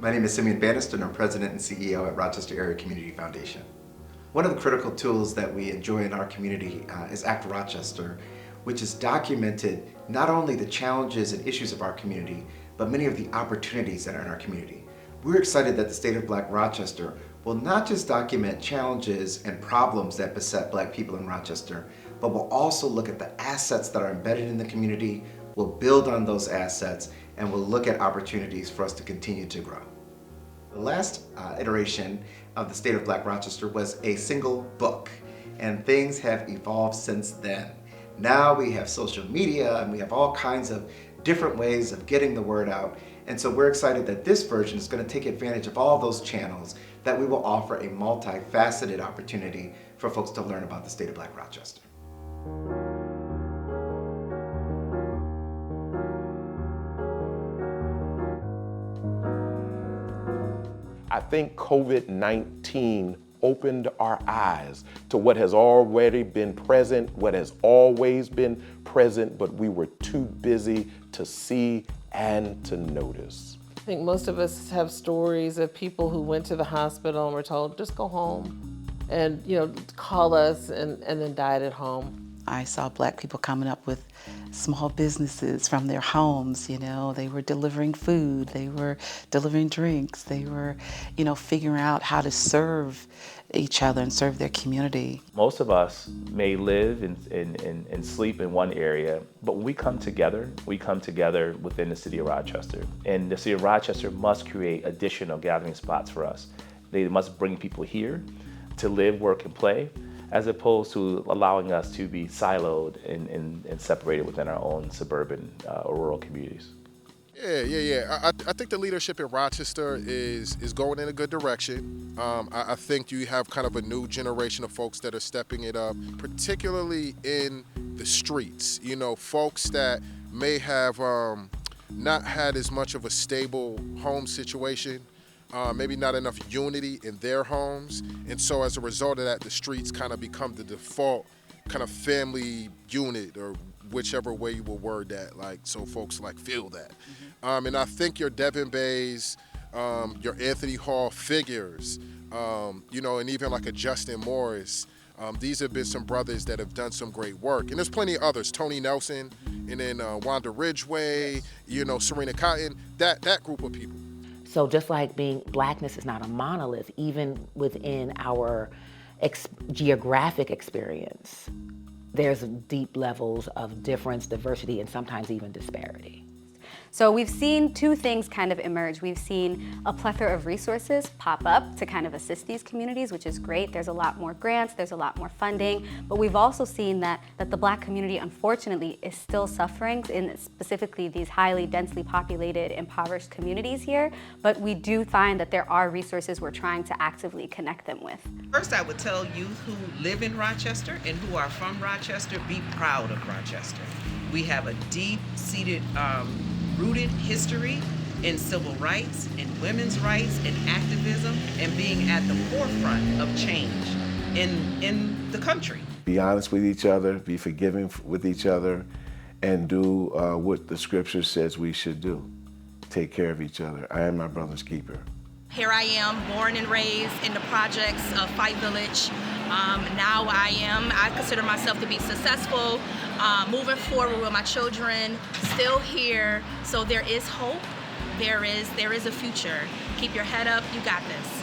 My name is Simeon Bannister, and I'm President and CEO at Rochester Area Community Foundation. One of the critical tools that we enjoy in our community is Act Rochester, which has documented not only the challenges and issues of our community, but many of the opportunities that are in our community. We're excited that the State of Black Rochester will not just document challenges and problems that beset Black people in Rochester, but will also look at the assets that are embedded in the community, will build on those assets, and will look at opportunities for us to continue to grow. The last iteration of the State of Black Rochester was a single book, and things have evolved since then. Now we have social media and we have all kinds of different ways of getting the word out, and so we're excited that this version is going to take advantage of all those channels, that we will offer a multifaceted opportunity for folks to learn about the State of Black Rochester. I think COVID-19 opened our eyes to what has already been present, what has always been present, but we were too busy to see and to notice. I think most of us have stories of people who went to the hospital and were told, just go home and call us and then died at home. I saw Black people coming up with small businesses from their homes. They were delivering food, they were delivering drinks, they were, figuring out how to serve each other and serve their community. Most of us may live and sleep in one area, but when we come together within the city of Rochester. And the city of Rochester must create additional gathering spots for us. They must bring people here to live, work, and play, as opposed to allowing us to be siloed and separated within our own suburban or rural communities. Yeah. I think the leadership in Rochester is going in a good direction. I think you have kind of a new generation of folks that are stepping it up, particularly in the streets. Folks that may have not had as much of a stable home situation, maybe not enough unity in their homes. And so as a result of that, the streets kind of become the default kind of family unit, or whichever way you will word that, so folks feel that. And I think your Devin Bays, your Anthony Hall figures, and even a Justin Morris, these have been some brothers that have done some great work. And there's plenty of others, Tony Nelson, and then Wanda Ridgway, Serena Cotton, that group of people. So just like Blackness is not a monolith, even within our geographic experience, there's deep levels of difference, diversity, and sometimes even disparity. So we've seen two things kind of emerge. We've seen a plethora of resources pop up to kind of assist these communities, which is great. There's a lot more grants, there's a lot more funding, but we've also seen that the Black community, unfortunately, is still suffering in specifically these highly densely populated, impoverished communities here. But we do find that there are resources we're trying to actively connect them with. First, I would tell youth who live in Rochester and who are from Rochester, be proud of Rochester. We have a deep-seated, rooted history in civil rights, in women's rights, in activism, and being at the forefront of change in the country. Be honest with each other, be forgiving with each other, and do what the scripture says we should do. Take care of each other. I am my brother's keeper. Here I am, born and raised in the projects of Fight Village. Now I consider myself to be successful, moving forward with my children, still here. So there is hope, there is a future. Keep your head up, you got this.